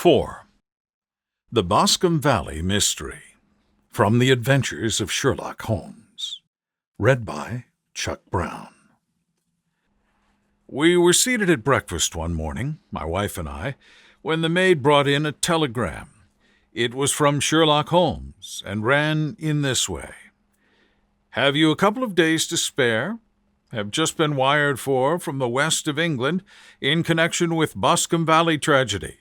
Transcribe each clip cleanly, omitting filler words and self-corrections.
4. The Boscome Valley Mystery. From the Adventures of Sherlock Holmes. Read by Chuck Brown. We were seated at breakfast one morning, my wife and I, when the maid brought in a telegram. It was from Sherlock Holmes, and ran in this way. "Have you a couple of days to spare? Have just been wired for from the west of England in connection with Boscome Valley tragedy.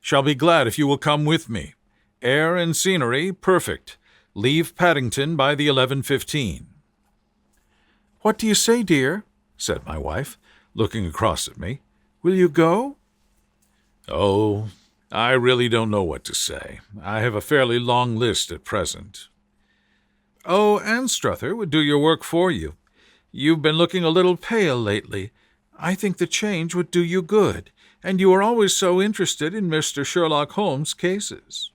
Shall be glad if you will come with me. Air and scenery perfect. Leave Paddington by the 11:15. "What do you say, dear?" said my wife, looking across at me. "Will you go?" "Oh, I really don't know what to say. I have a fairly long list at present." "Oh, Anstruther would do your work for you. You've been looking a little pale lately. I think the change would do you good, and you are always so interested in Mr. Sherlock Holmes' cases."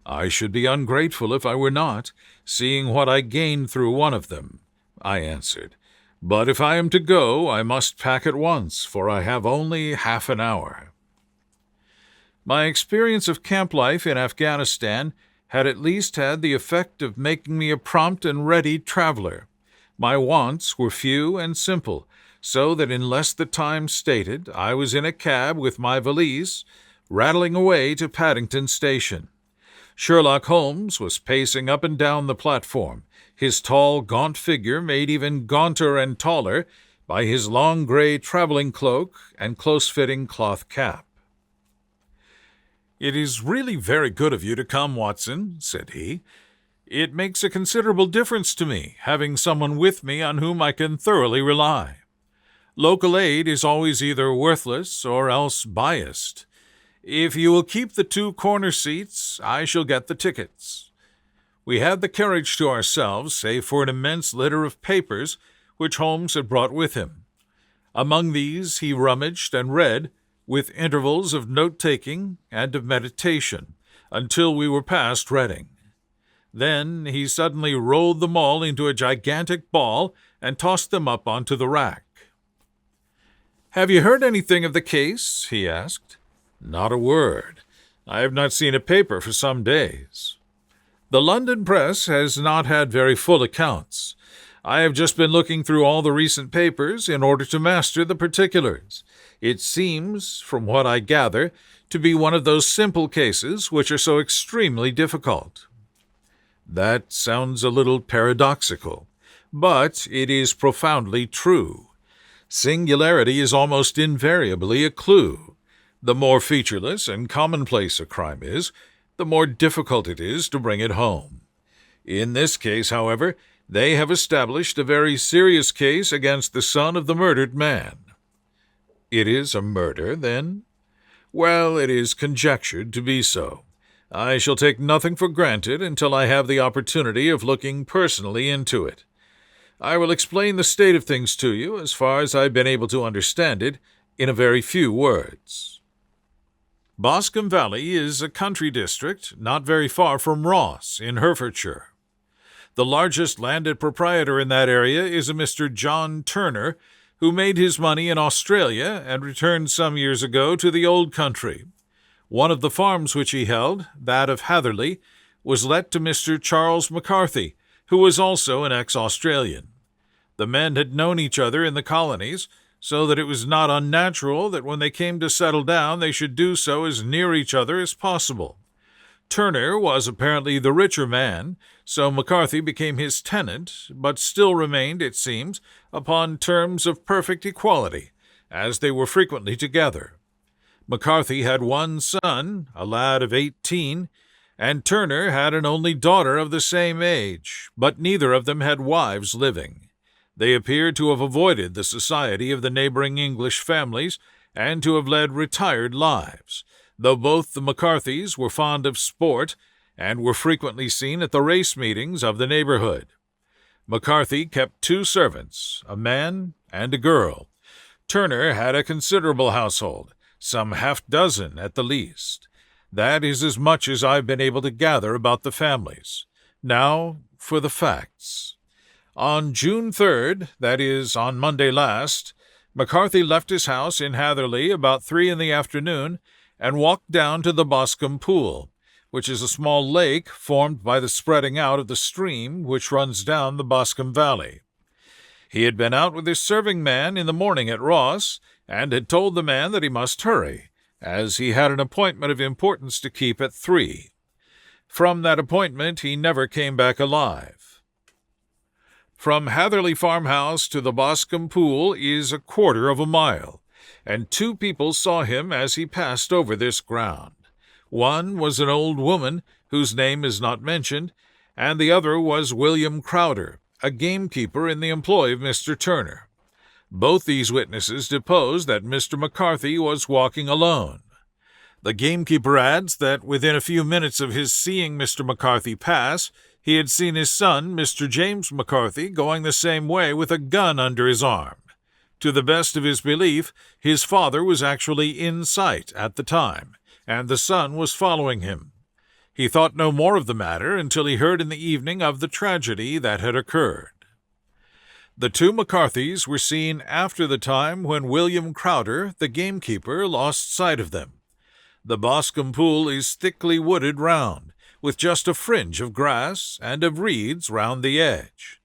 "I should be ungrateful if I were not, seeing what I gained through one of them," I answered. "But if I am to go, I must pack at once, for I have only half an hour." My experience of camp life in Afghanistan had at least had the effect of making me a prompt and ready traveler. My wants were few and simple, so that in less the time stated I was in a cab with my valise, rattling away to Paddington Station. Sherlock Holmes was pacing up and down the platform, his tall, gaunt figure made even gaunter and taller by his long gray traveling cloak and close-fitting cloth cap. "It is really very good of you to come, Watson," said he. "It makes a considerable difference to me, having someone with me on whom I can thoroughly rely. Local aid is always either worthless or else biased. If you will keep the 2 corner seats, I shall get the tickets." We had the carriage to ourselves, save for an immense litter of papers which Holmes had brought with him. Among these he rummaged and read, with intervals of note-taking and of meditation, until we were past Reading. Then he suddenly rolled them all into a gigantic ball and tossed them up onto the rack. "Have you heard anything of the case?" he asked. "Not a word. I have not seen a paper for some days. The London press has not had very full accounts. I have just been looking through all the recent papers in order to master the particulars. It seems, from what I gather, to be one of those simple cases which are so extremely difficult." "That sounds a little paradoxical, but it is profoundly true. Singularity is almost invariably a clue. The more featureless and commonplace a crime is, the more difficult it is to bring it home. In this case, however, they have established a very serious case against the son of the murdered man." "It is a murder, then?" "Well, it is conjectured to be so. I shall take nothing for granted until I have the opportunity of looking personally into it. I will explain the state of things to you, as far as I have been able to understand it, in a very few words. Boscome Valley is a country district not very far from Ross, in Herefordshire. The largest landed proprietor in that area is a Mr. John Turner, who made his money in Australia and returned some years ago to the old country. One of the farms which he held, that of Hatherley, was let to Mr. Charles McCarthy, who was also an ex-Australian. The men had known each other in the colonies, so that it was not unnatural that when they came to settle down they should do so as near each other as possible. Turner was apparently the richer man, so McCarthy became his tenant, but still remained, it seems, upon terms of perfect equality, as they were frequently together. McCarthy had one son, a lad of 18, and Turner had an only daughter of the same age, but neither of them had wives living. They appeared to have avoided the society of the neighboring English families, and to have led retired lives, though both the McCarthys were fond of sport, and were frequently seen at the race meetings of the neighborhood. McCarthy kept 2 servants, a man and a girl. Turner had a considerable household, some half-dozen at the least. That is as much as I've been able to gather about the families. Now for the facts. On June 3rd, that is, on Monday last, McCarthy left his house in Hatherley about 3 in the afternoon and walked down to the Boscome pool, which is a small lake formed by the spreading out of the stream which runs down the Boscome valley. He had been out with his serving man in the morning at Ross, and had told the man that he must hurry, as he had an appointment of importance to keep at 3. From that appointment he never came back alive. From Hatherley farmhouse to the Boscome pool is 1/4 of a mile, and 2 people saw him as he passed over this ground. One was an old woman, whose name is not mentioned, and the other was William Crowder, a gamekeeper in the employ of Mr. Turner. Both these witnesses depose that Mr. McCarthy was walking alone. The gamekeeper adds that within a few minutes of his seeing Mr. McCarthy pass, he had seen his son, Mr. James McCarthy, going the same way with a gun under his arm. To the best of his belief, his father was actually in sight at the time, and the son was following him. He thought no more of the matter until he heard in the evening of the tragedy that had occurred. The 2 McCarthys were seen after the time when William Crowder, the gamekeeper, lost sight of them. The Boscome pool is thickly wooded round, with just a fringe of grass and of reeds round the edge.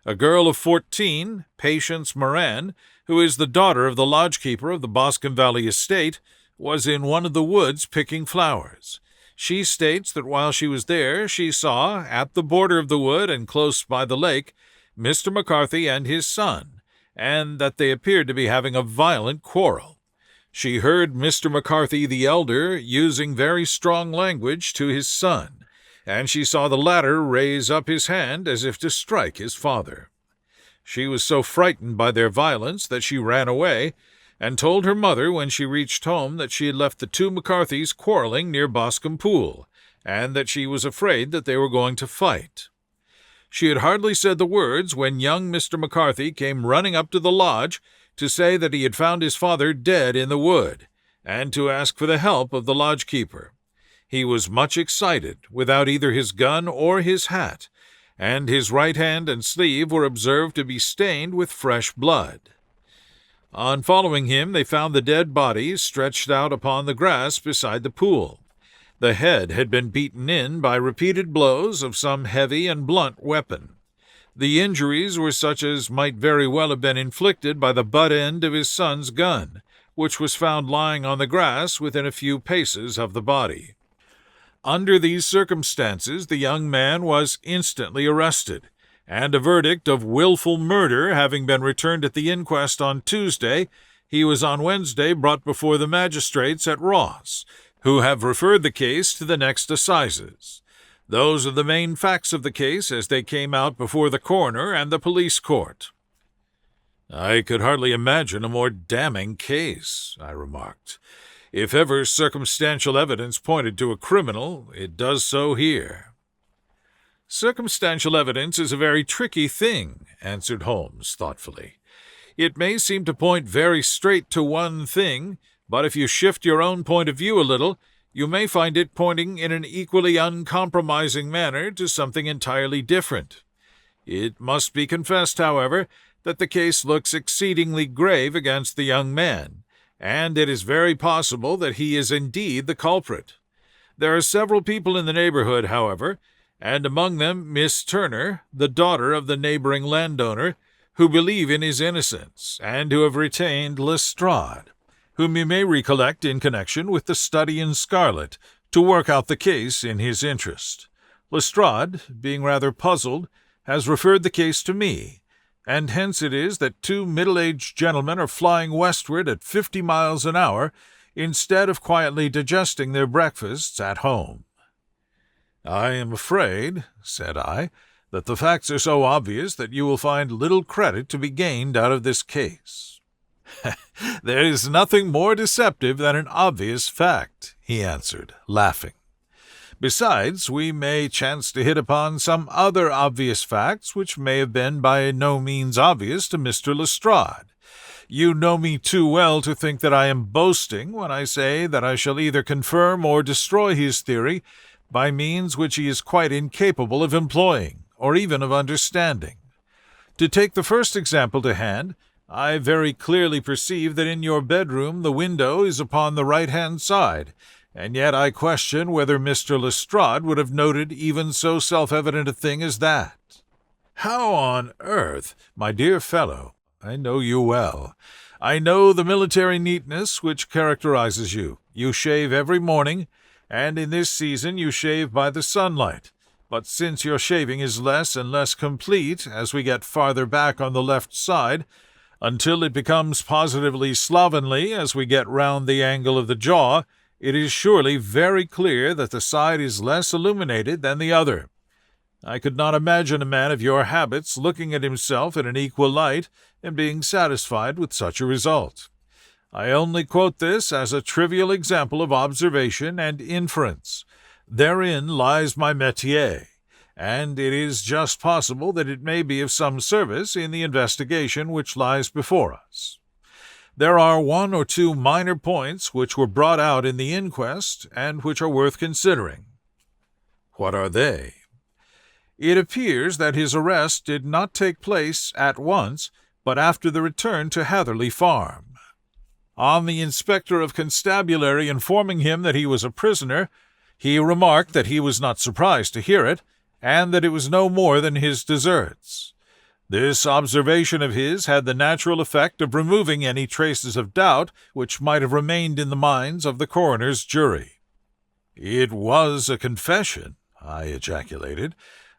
A girl of 14, Patience Moran, who is the daughter of the lodgekeeper of the Boscome Valley estate, was in one of the woods picking flowers. She states that while she was there, she saw, at the border of the wood and close by the lake, Mr. McCarthy and his son, and that they appeared to be having a violent quarrel. She heard Mr. McCarthy the elder using very strong language to his son, and she saw the latter raise up his hand as if to strike his father. She was so frightened by their violence that she ran away, and told her mother when she reached home that she had left the 2 McCarthys quarreling near Boscome pool, and that she was afraid that they were going to fight. She had hardly said the words when young Mr. McCarthy came running up to the lodge to say that he had found his father dead in the wood, and to ask for the help of the lodgekeeper. He was much excited, without either his gun or his hat, and his right hand and sleeve were observed to be stained with fresh blood. On following him, they found the dead body stretched out upon the grass beside the pool. The head had been beaten in by repeated blows of some heavy and blunt weapon. The injuries were such as might very well have been inflicted by the butt end of his son's gun, which was found lying on the grass within a few paces of the body. Under these circumstances, the young man was instantly arrested, and a verdict of wilful murder having been returned at the inquest on Tuesday, he was on Wednesday brought before the magistrates at Ross, who have referred the case to the next assizes. Those are the main facts of the case as they came out before the coroner and the police court. "I could hardly imagine a more damning case," I remarked. "If ever circumstantial evidence pointed to a criminal, it does so here." "Circumstantial evidence is a very tricky thing," answered Holmes thoughtfully. "It may seem to point very straight to one thing, but if you shift your own point of view a little, you may find it pointing in an equally uncompromising manner to something entirely different. It must be confessed, however, that the case looks exceedingly grave against the young man, and it is very possible that he is indeed the culprit. There are several people in the neighborhood, however, and among them Miss Turner, the daughter of the neighboring landowner, who believe in his innocence, and who have retained Lestrade, whom you may recollect in connection with the study in scarlet, to work out the case in his interest. Lestrade, being rather puzzled, has referred the case to me, and hence it is that 2 middle-aged gentlemen are flying westward at 50 miles an hour, instead of quietly digesting their breakfasts at home." "I am afraid," said I, "that the facts are so obvious that you will find little credit to be gained out of this case." "There is nothing more deceptive than an obvious fact," he answered, laughing. "Besides, we may chance to hit upon some other obvious facts which may have been by no means obvious to Mr. Lestrade. You know me too well to think that I am boasting when I say that I shall either confirm or destroy his theory by means which he is quite incapable of employing, or even of understanding. To take the first example to hand, I very clearly perceive that in your bedroom the window is upon the right-hand side, and yet I question whether Mr. Lestrade would have noted even so self-evident a thing as that. How on earth, my dear fellow, I know you well. I know the military neatness which characterizes you. You shave every morning, and in this season you shave by the sunlight. But since your shaving is less and less complete as we get farther back on the left side, until it becomes positively slovenly as we get round the angle of the jaw, it is surely very clear that the side is less illuminated than the other. I could not imagine a man of your habits looking at himself in an equal light and being satisfied with such a result. I only quote this as a trivial example of observation and inference. Therein lies my métier, and it is just possible that it may be of some service in the investigation which lies before us. There are one or two minor points which were brought out in the inquest and which are worth considering. What are they? It appears that his arrest did not take place at once, but after the return to Hatherley Farm. On the inspector of constabulary informing him that he was a prisoner, he remarked that he was not surprised to hear it, and that it was no more than his deserts. This observation of his had the natural effect of removing any traces of doubt which might have remained in the minds of the coroner's jury. "It was a confession," I ejaculated.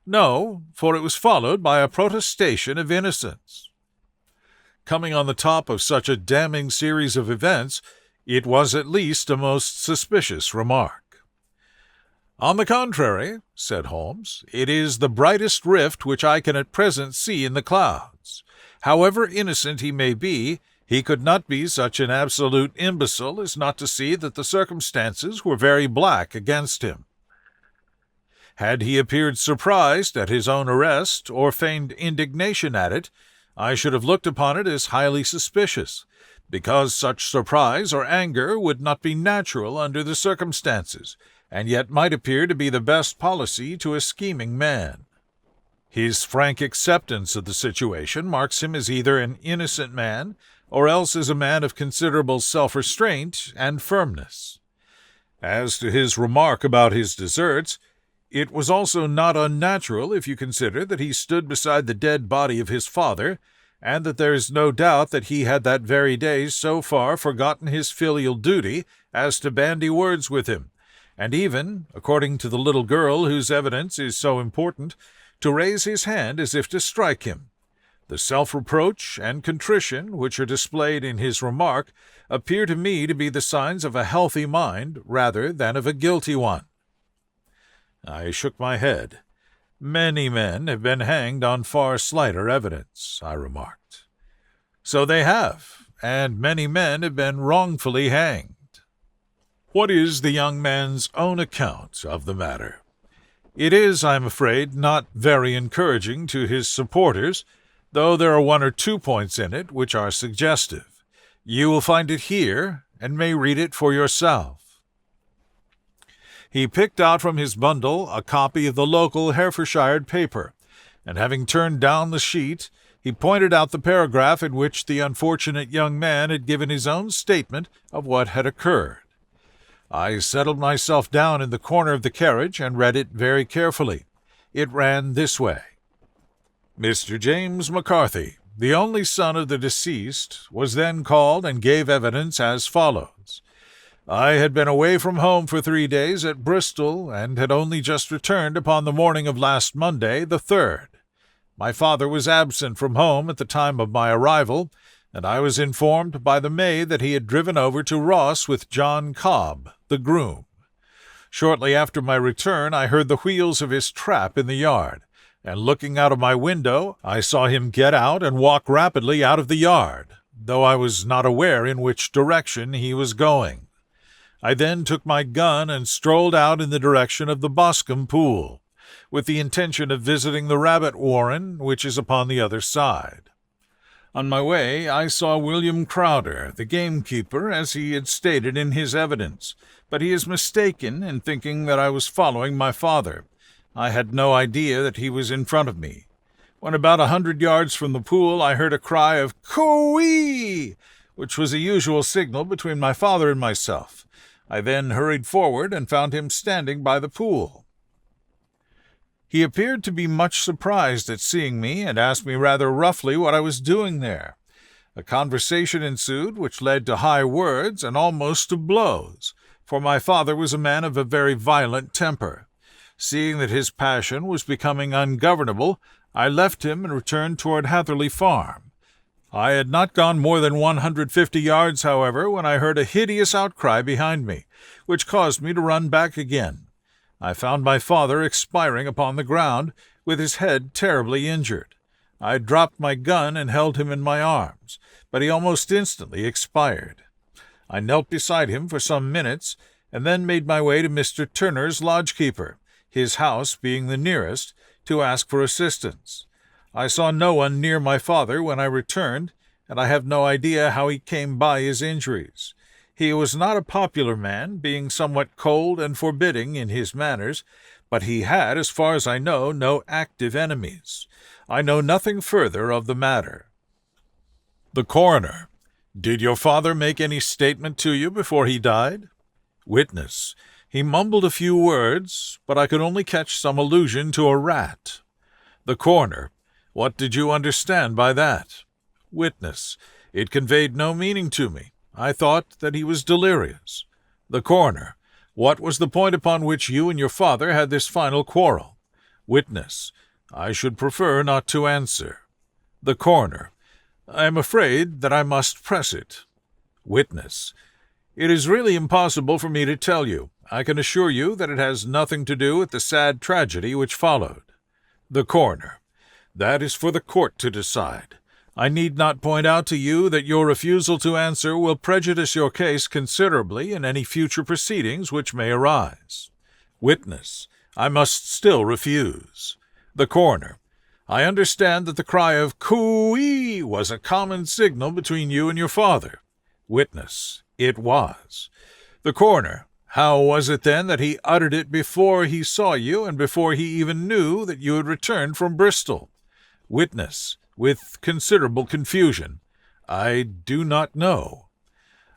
"No, for it was followed by a protestation of innocence." Coming on the top of such a damning series of events, it was at least a most suspicious remark. "On the contrary," said Holmes, "it is the brightest rift which I can at present see in the clouds. However innocent he may be, he could not be such an absolute imbecile as not to see that the circumstances were very black against him. Had he appeared surprised at his own arrest, or feigned indignation at it, I should have looked upon it as highly suspicious, because such surprise or anger would not be natural under the circumstances, and yet might appear to be the best policy to a scheming man. His frank acceptance of the situation marks him as either an innocent man, or else as a man of considerable self-restraint and firmness. As to his remark about his deserts, it was also not unnatural if you consider that he stood beside the dead body of his father, and that there is no doubt that he had that very day so far forgotten his filial duty as to bandy words with him, and even, according to the little girl whose evidence is so important, to raise his hand as if to strike him. The self-reproach and contrition which are displayed in his remark appear to me to be the signs of a healthy mind rather than of a guilty one. I shook my head. "Many men have been hanged on far slighter evidence," I remarked. "So they have, and many men have been wrongfully hanged." "What is the young man's own account of the matter?" "It is, I am afraid, not very encouraging to his supporters, though there are one or two points in it which are suggestive. You will find it here, and may read it for yourself." He picked out from his bundle a copy of the local Herefordshire paper, and having turned down the sheet, he pointed out the paragraph in which the unfortunate young man had given his own statement of what had occurred. I settled myself down in the corner of the carriage and read it very carefully. It ran this way: "Mr. James McCarthy, the only son of the deceased, was then called and gave evidence as follows. I had been away from home for 3 days at Bristol, and had only just returned upon the morning of last Monday, the 3rd. My father was absent from home at the time of my arrival, and I was informed by the maid that he had driven over to Ross with John Cobb, the groom. Shortly after my return I heard the wheels of his trap in the yard, and looking out of my window I saw him get out and walk rapidly out of the yard, though I was not aware in which direction he was going. I then took my gun and strolled out in the direction of the Boscome pool, with the intention of visiting the rabbit warren, which is upon the other side. On my way I saw William Crowder, the gamekeeper, as he had stated in his evidence, but he is mistaken in thinking that I was following my father. I had no idea that he was in front of me. When about 100 yards from the pool, I heard a cry of "Coo-ee!" which was a usual signal between my father and myself. I then hurried forward and found him standing by the pool. He appeared to be much surprised at seeing me and asked me rather roughly what I was doing there. A conversation ensued which led to high words and almost to blows, for my father was a man of a very violent temper. Seeing that his passion was becoming ungovernable, I left him and returned toward Hatherley Farm. I had not gone more than 150 yards, however, when I heard a hideous outcry behind me, which caused me to run back again. I found my father expiring upon the ground, with his head terribly injured. I dropped my gun and held him in my arms, but he almost instantly expired. I knelt beside him for some minutes, and then made my way to Mr. Turner's lodgekeeper, his house being the nearest, to ask for assistance. I saw no one near my father when I returned, and I have no idea how he came by his injuries. He was not a popular man, being somewhat cold and forbidding in his manners, but he had, as far as I know, no active enemies. I know nothing further of the matter. The Coroner: Did your father make any statement to you before he died? Witness: He mumbled a few words, but I could only catch some allusion to a rat. The Coroner: What did you understand by that? Witness: It conveyed no meaning to me. I thought that he was delirious. The Coroner: What was the point upon which you and your father had this final quarrel? Witness: I should prefer not to answer. The Coroner: I am afraid that I must press it. Witness: It is really impossible for me to tell you. I can assure you that it has nothing to do with the sad tragedy which followed. The Coroner: That is for the court to decide. I need not point out to you that your refusal to answer will prejudice your case considerably in any future proceedings which may arise. Witness: I must still refuse. The Coroner: I understand that the cry of "Coo-ee" was a common signal between you and your father. Witness: It was. The Coroner: How was it then that he uttered it before he saw you and before he even knew that you had returned from Bristol? Witness, with considerable confusion: I do not know.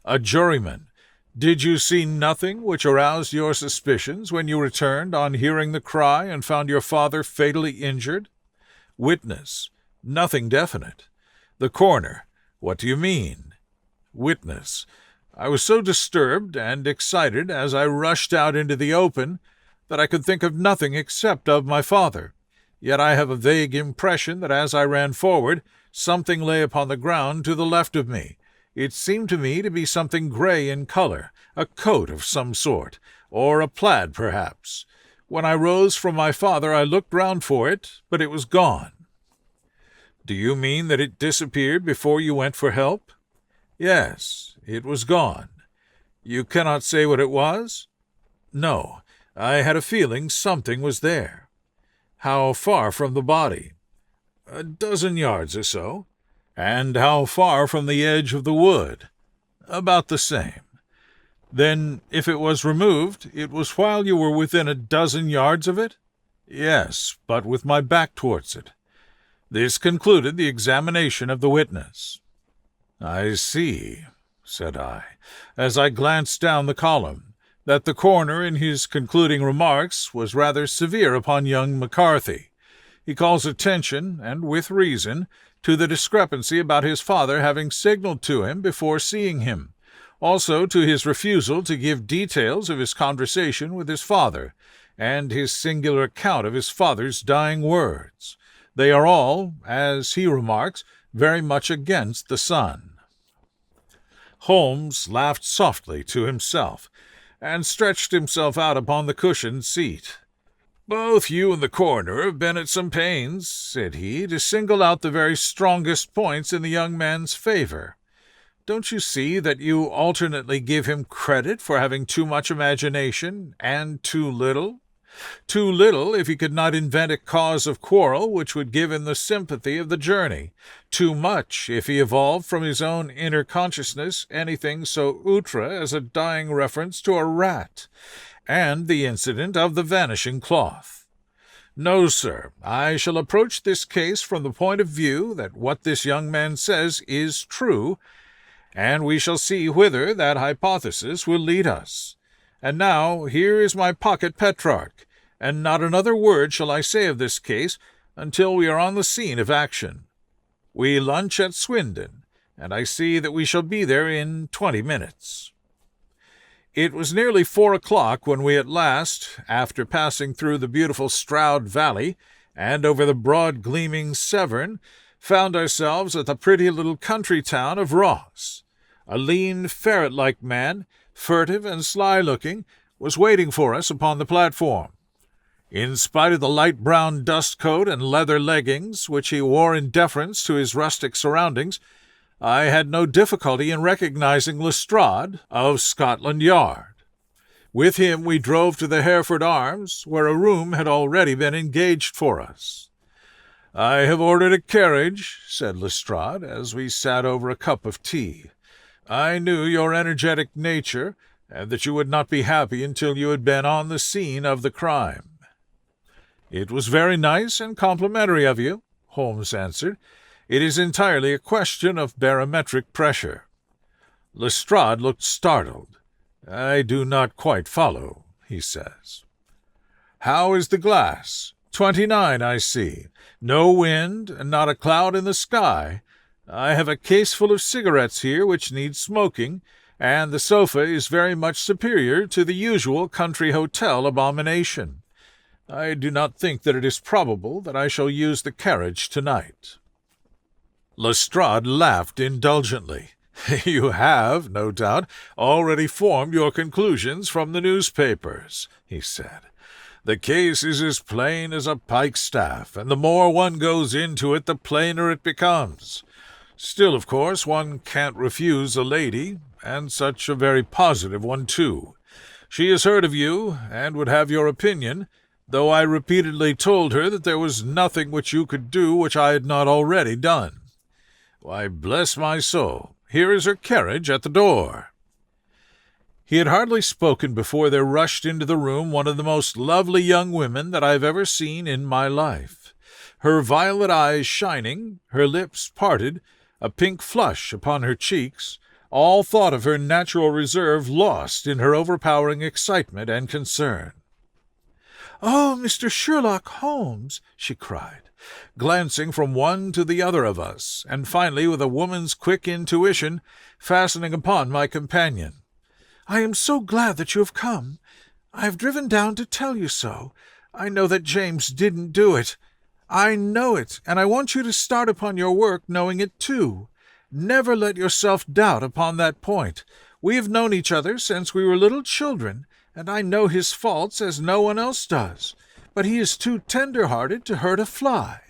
A juryman: Did you see nothing which aroused your suspicions when you returned on hearing the cry and found your father fatally injured? Witness: Nothing definite. The Coroner: What do you mean? Witness: I was so disturbed and excited as I rushed out into the open that I could think of nothing except of my father. Yet I have a vague impression that as I ran forward, something lay upon the ground to the left of me. It seemed to me to be something gray in color, a coat of some sort, or a plaid perhaps. When I rose from my father I looked round for it, but it was gone. Do you mean that it disappeared before you went for help? Yes, it was gone. You cannot say what it was? No, I had a feeling something was there. How far from the body? 12 yards or so. And how far from the edge of the wood? About the same. Then, if it was removed, it was while you were within 12 yards of it? Yes, but with my back towards it. This concluded the examination of the witness. I see, said I, as I glanced down the column, that the coroner in his concluding remarks was rather severe upon young McCarthy. He calls attention, and with reason, to the discrepancy about his father having signaled to him before seeing him, also to his refusal to give details of his conversation with his father, and his singular account of his father's dying words. They are all, as he remarks, very much against the son. Holmes laughed softly to himself, and stretched himself out upon the cushioned seat. "Both you and the coroner have been at some pains," said he, "to single out the very strongest points in the young man's favor. Don't you see that you alternately give him credit for having too much imagination and too little? Too little if he could not invent a cause of quarrel which would give him the sympathy of the journey, too much if he evolved from his own inner consciousness anything so outre as a dying reference to a rat, and the incident of the vanishing cloth. No, sir. I shall approach this case from the point of view that what this young man says is true, and we shall see whither that hypothesis will lead us. And now here is my pocket Petrarch, and not another word shall I say of this case until we are on the scene of action. We lunch at Swindon, and I see that we shall be there in 20 minutes. It was nearly 4 o'clock when we at last, after passing through the beautiful Stroud Valley and over the broad gleaming Severn, found ourselves at the pretty little country town of Ross. A lean, ferret-like man, furtive and sly-looking, was waiting for us upon the platform. In spite of the light brown dust coat and leather leggings which he wore in deference to his rustic surroundings, I had no difficulty in recognizing Lestrade of Scotland Yard. With him we drove to the Hereford Arms, where a room had already been engaged for us. "I have ordered a carriage," said Lestrade, as we sat over a cup of tea. "I knew your energetic nature, and that you would not be happy until you had been on the scene of the crime." "It was very nice and complimentary of you," Holmes answered. "It is entirely a question of barometric pressure." Lestrade looked startled. "I do not quite follow," he says. "How is the glass? 29, I see. No wind, and not a cloud in the sky. I have a case full of cigarettes here which need smoking, and the sofa is very much superior to the usual country hotel abomination. I do not think that it is probable that I shall use the carriage tonight." Lestrade laughed indulgently. "You have, no doubt, already formed your conclusions from the newspapers," he said. "The case is as plain as a pikestaff, and the more one goes into it, the plainer it becomes. Still, of course, one can't refuse a lady, and such a very positive one, too. She has heard of you, and would have your opinion, though I repeatedly told her that there was nothing which you could do which I had not already done. Why, bless my soul, here is her carriage at the door." He had hardly spoken before there rushed into the room one of the most lovely young women that I have ever seen in my life. Her violet eyes shining, her lips parted, a pink flush upon her cheeks, all thought of her natural reserve lost in her overpowering excitement and concern. "Oh, Mr. Sherlock Holmes!" she cried, glancing from one to the other of us, and finally, with a woman's quick intuition, fastening upon my companion. "I am so glad that you have come. I have driven down to tell you so. I know that James didn't do it. I know it, and I want you to start upon your work knowing it too. Never let yourself doubt upon that point. We have known each other since we were little children, and I know his faults as no one else does. But he is too tender-hearted to hurt a fly.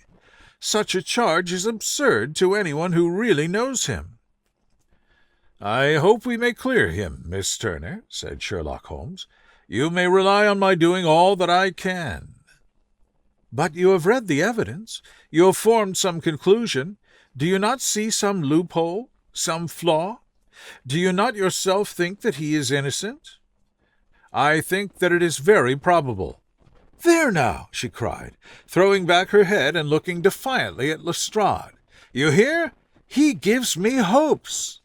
Such a charge is absurd to anyone who really knows him." "I hope we may clear him, Miss Turner," said Sherlock Holmes. "You may rely on my doing all that I can." "But you have read the evidence. You have formed some conclusion. Do you not see some loophole, some flaw? Do you not yourself think that he is innocent?" "I think that it is very probable." "There now," she cried, throwing back her head and looking defiantly at Lestrade. "You hear? He gives me hopes."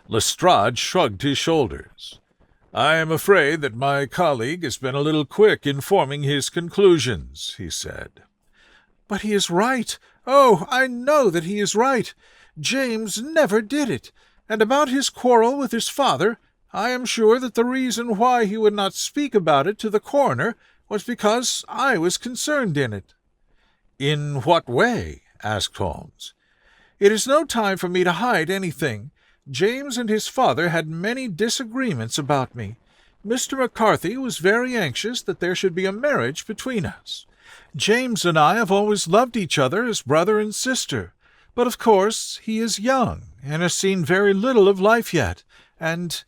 Lestrade shrugged his shoulders. "I am afraid that my colleague has been a little quick in forming his conclusions," he said. "But he is right. Oh, I know that he is right. James never did it. And about his quarrel with his father, I am sure that the reason why he would not speak about it to the coroner was because I was concerned in it." "In what way?" asked Holmes. "It is no time for me to hide anything. James and his father had many disagreements about me. Mr. McCarthy was very anxious that there should be a marriage between us. James and I have always loved each other as brother and sister, but of course he is young and has seen very little of life yet, and,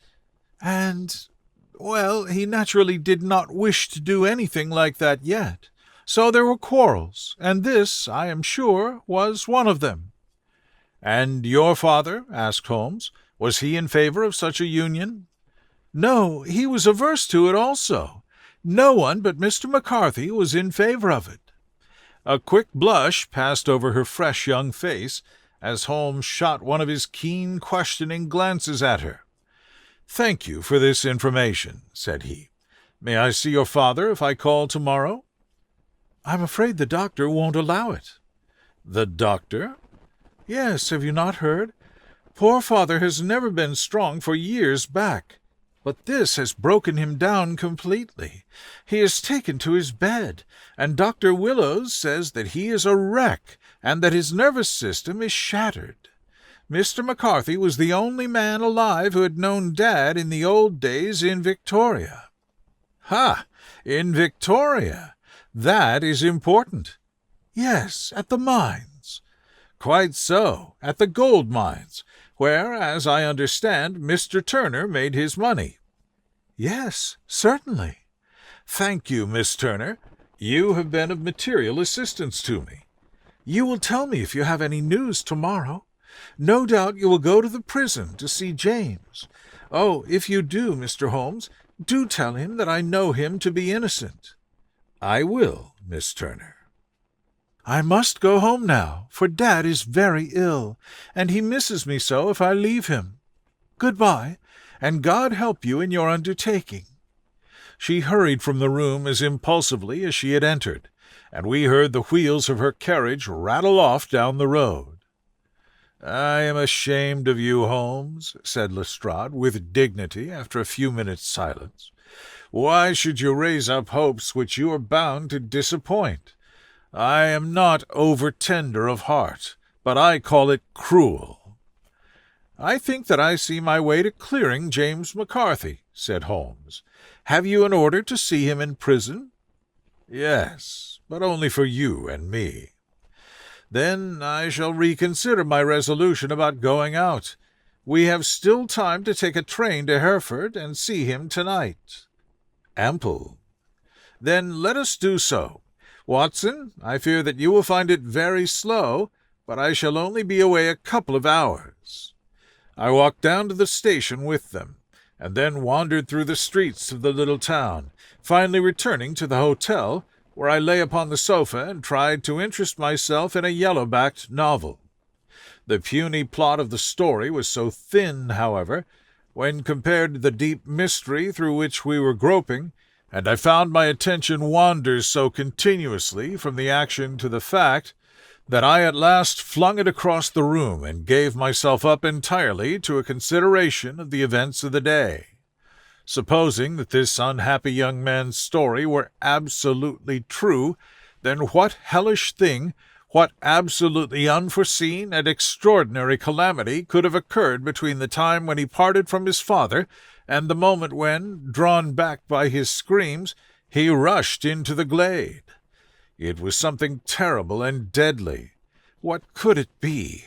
well, he naturally did not wish to do anything like that yet. So there were quarrels, and this, I am sure, was one of them." "And your father?" asked Holmes. "Was he in favor of such a union?" "No, he was averse to it also. No one but Mr. McCarthy was in favor of it. A quick blush passed over her fresh young face as Holmes shot one of his keen, questioning glances at her. "Thank you for this information," said he. "May I see your father if I call tomorrow?" "I'm afraid the doctor won't allow it." "The doctor?" "Yes, have you not heard? Poor father has never been strong for years back, but this has broken him down completely. He is taken to his bed, and Dr. Willows says that he is a wreck and that his nervous system is shattered. Mr. McCarthy was the only man alive who had known Dad in the old days in Victoria." "Ha! In Victoria! That is important." "Yes, at the mines." "Quite so, at the gold mines, where, as I understand, Mr. Turner made his money." "Yes, certainly." "Thank you, Miss Turner. You have been of material assistance to me." "You will tell me if you have any news tomorrow. No doubt you will go to the prison to see James. Oh, if you do, Mr. Holmes, do tell him that I know him to be innocent." "I will, Miss Turner." "I must go home now, for Dad is very ill, and he misses me so if I leave him. Good-bye, and God help you in your undertaking." She hurried from the room as impulsively as she had entered, and we heard the wheels of her carriage rattle off down the road. "I am ashamed of you, Holmes," said Lestrade with dignity after a few minutes' silence. "Why should you raise up hopes which you are bound to disappoint? I am not over-tender of heart, but I call it cruel." "I think that I see my way to clearing James McCarthy," said Holmes. "Have you an order to see him in prison?" "Yes, but only for you and me." "Then I shall reconsider my resolution about going out. We have still time to take a train to Hereford and see him tonight." "Ample." "Then let us do so. Watson, I fear that you will find it very slow, but I shall only be away a couple of hours." I walked down to the station with them, and then wandered through the streets of the little town, finally returning to the hotel, where I lay upon the sofa and tried to interest myself in a yellow-backed novel. The puny plot of the story was so thin, however, when compared to the deep mystery through which we were groping, and I found my attention wanders so continuously from the action to the fact, that I at last flung it across the room and gave myself up entirely to a consideration of the events of the day. Supposing that this unhappy young man's story were absolutely true, then what hellish thing, what absolutely unforeseen and extraordinary calamity could have occurred between the time when he parted from his father and the moment when, drawn back by his screams, he rushed into the glade? It was something terrible and deadly. What could it be?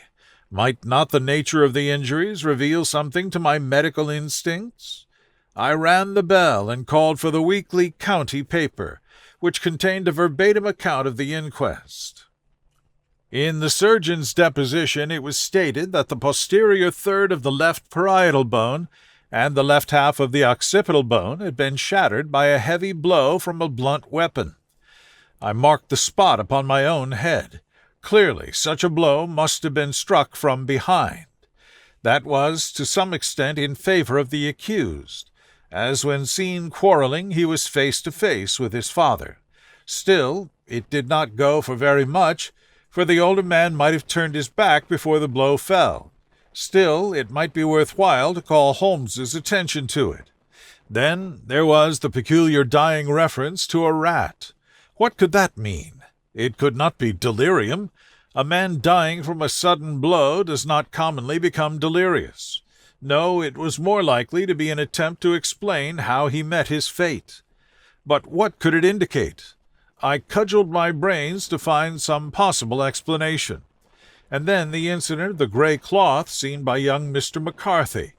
Might not the nature of the injuries reveal something to my medical instincts? I rang the bell and called for the weekly county paper, which contained a verbatim account of the inquest. In the surgeon's deposition it was stated that the posterior third of the left parietal bone and the left half of the occipital bone had been shattered by a heavy blow from a blunt weapon. I marked the spot upon my own head. Clearly, such a blow must have been struck from behind. That was, to some extent, in favor of the accused, as when seen quarreling he was face to face with his father. Still, it did not go for very much, for the older man might have turned his back before the blow fell. Still, it might be worth while to call Holmes's attention to it. Then there was the peculiar dying reference to a rat. What could that mean? It could not be delirium. A man dying from a sudden blow does not commonly become delirious. No, it was more likely to be an attempt to explain how he met his fate. But what could it indicate? I cudgelled my brains to find some possible explanation. And then the incident of the grey cloth seen by young Mr. McCarthy.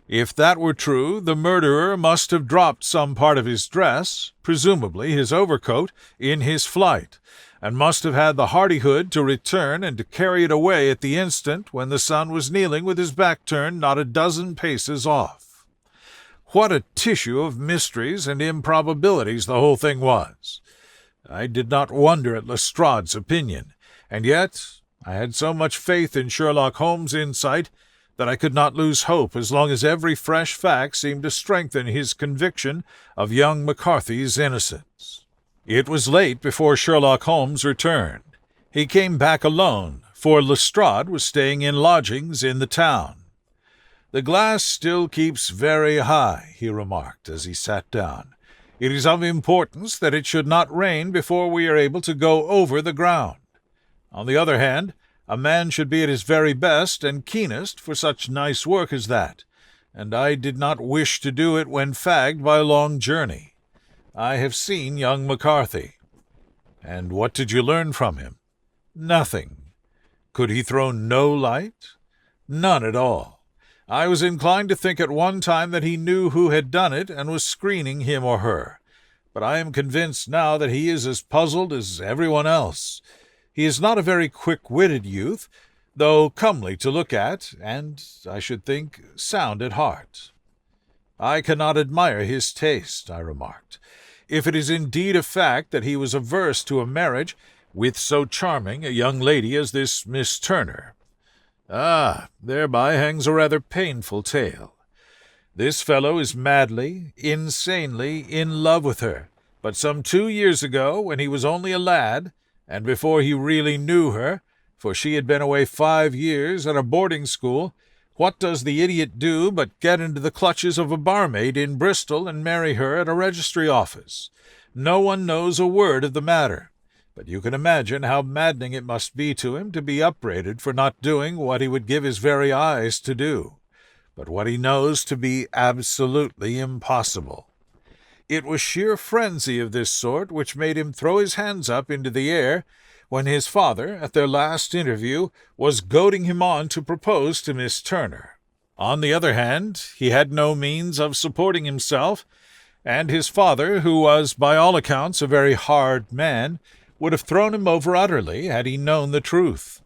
If that were true, the murderer must have dropped some part of his dress, presumably his overcoat, in his flight, and must have had the hardihood to return and to carry it away at the instant when the son was kneeling with his back turned not a dozen paces off. What a tissue of mysteries and improbabilities the whole thing was! I did not wonder at Lestrade's opinion, and yet I had so much faith in Sherlock Holmes' insight that I could not lose hope as long as every fresh fact seemed to strengthen his conviction of young McCarthy's innocence. It was late before Sherlock Holmes returned. He came back alone, for Lestrade was staying in lodgings in the town. "The glass still keeps very high," he remarked as he sat down. "It is of importance that it should not rain before we are able to go over the ground. On the other hand, a man should be at his very best and keenest for such nice work as that, and I did not wish to do it when fagged by a long journey. I have seen young McCarthy." "And what did you learn from him?" "Nothing." "Could he throw no light?" "None at all. I was inclined to think at one time that he knew who had done it and was screening him or her, but I am convinced now that he is as puzzled as everyone else. He is not a very quick-witted youth, though comely to look at, and, I should think, sound at heart." "I cannot admire his taste," I remarked, "if it is indeed a fact that he was averse to a marriage with so charming a young lady as this Miss Turner. Ah, thereby hangs a rather painful tale. This fellow is madly, insanely in love with her, but some 2 years ago, when he was only a lad, and before he really knew her, for she had been away 5 years at a boarding school, what does the idiot do but get into the clutches of a barmaid in Bristol and marry her at a registry office? No one knows a word of the matter, but you can imagine how maddening it must be to him to be upbraided for not doing what he would give his very eyes to do, but what he knows to be absolutely impossible. It was sheer frenzy of this sort which made him throw his hands up into the air when his father, at their last interview, was goading him on to propose to Miss Turner. On the other hand, he had no means of supporting himself, and his father, who was by all accounts a very hard man, would have thrown him over utterly had he known the truth.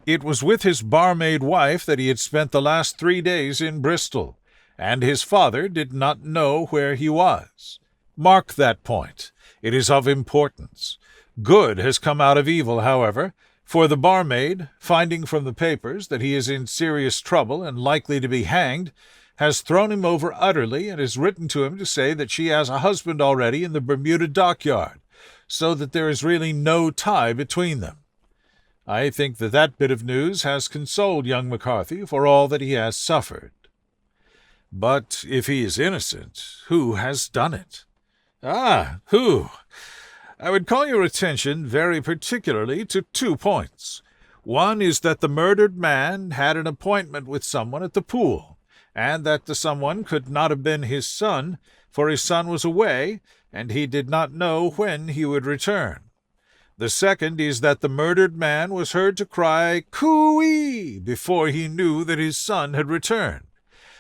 It was with his barmaid wife that he had spent the last 3 days in Bristol, and his father did not know where he was. Mark that point. It is of importance. Good has come out of evil, however, for the barmaid, finding from the papers that he is in serious trouble and likely to be hanged, has thrown him over utterly and has written to him to say that she has a husband already in the Bermuda dockyard, so that there is really no tie between them. I think that bit of news has consoled young McCarthy for all that he has suffered. But if he is innocent, who has done it? Ah, who? I would call your attention very particularly to 2 points. One is that the murdered man had an appointment with someone at the pool, and that the someone could not have been his son, for his son was away, and he did not know when he would return. The second is that the murdered man was heard to cry "Coo-ee" before he knew that his son had returned.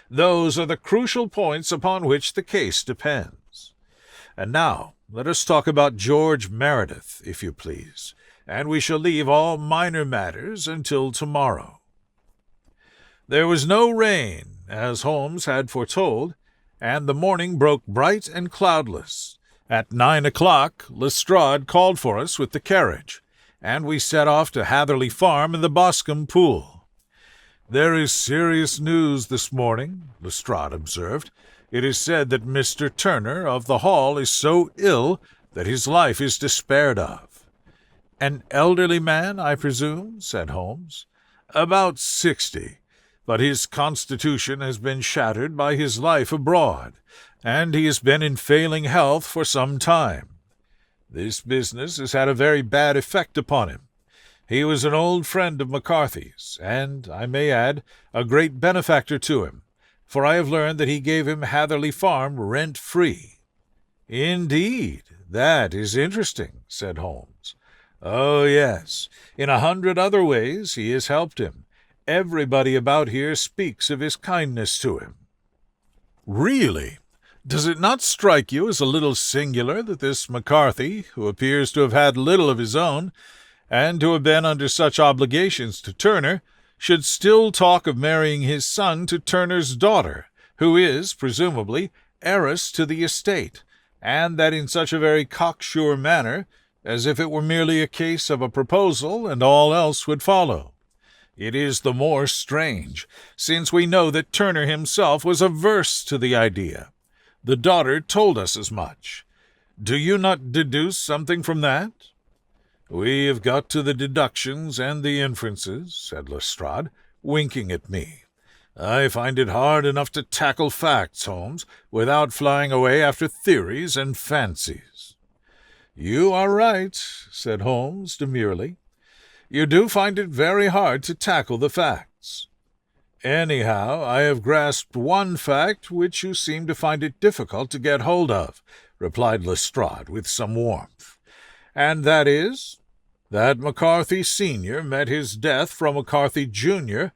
Those are the crucial points upon which the case depends. And now let us talk about George Meredith, if you please, and we shall leave all minor matters until tomorrow. There was no rain, as Holmes had foretold, and the morning broke bright and cloudless. At 9 o'clock, Lestrade called for us with the carriage, and we set off to Hatherley Farm and the Boscome pool. "There is serious news this morning," Lestrade observed. "It is said that Mr. Turner of the Hall is so ill that his life is despaired of." "An elderly man, I presume?" said Holmes. "About 60, but his constitution has been shattered by his life abroad, and he has been in failing health for some time. This business has had a very bad effect upon him. He was an old friend of McCarthy's, and, I may add, a great benefactor to him, for I have learned that he gave him Hatherley Farm rent-free." "Indeed, that is interesting," said Holmes. "Oh, yes. In 100 other ways he has helped him. Everybody about here speaks of his kindness to him." "Really? Does it not strike you as a little singular that this McCarthy, who appears to have had little of his own, and to have been under such obligations to Turner, should still talk of marrying his son to Turner's daughter, who is, presumably, heiress to the estate, and that in such a very cocksure manner, as if it were merely a case of a proposal and all else would follow. It is the more strange, since we know that Turner himself was averse to the idea. The daughter told us as much. Do you not deduce something from that? We have got to the deductions and the inferences, said Lestrade, winking at me. I find it hard enough to tackle facts, Holmes, without flying away after theories and fancies. You are right, said Holmes demurely. You do find it very hard to tackle the facts. Anyhow, I have grasped one fact which you seem to find it difficult to get hold of, replied Lestrade with some warmth. And that is, that McCarthy Sr. met his death from McCarthy Jr.,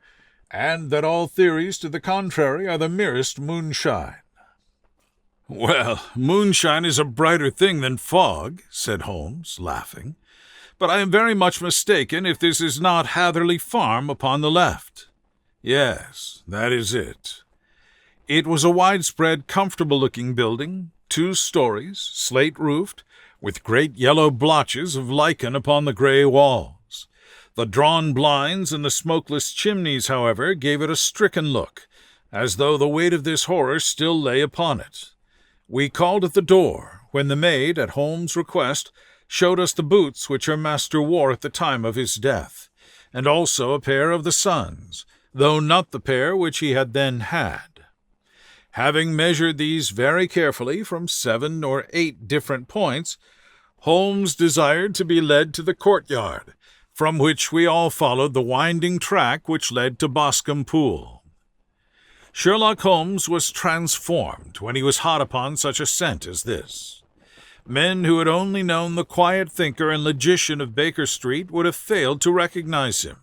and that all theories to the contrary are the merest moonshine. Well, moonshine is a brighter thing than fog, said Holmes, laughing. But I am very much mistaken if this is not Hatherley Farm upon the left. Yes, that is it. It was a widespread, comfortable-looking building, 2 stories, slate-roofed, with great yellow blotches of lichen upon the grey walls. The drawn blinds and the smokeless chimneys, however, gave it a stricken look, as though the weight of this horror still lay upon it. We called at the door, when the maid, at Holmes' request, showed us the boots which her master wore at the time of his death, and also a pair of the son's, though not the pair which he had then had. Having measured these very carefully from 7 or 8 different points, Holmes desired to be led to the courtyard, from which we all followed the winding track which led to Boscome Pool. Sherlock Holmes was transformed when he was hot upon such a scent as this. Men who had only known the quiet thinker and logician of Baker Street would have failed to recognize him.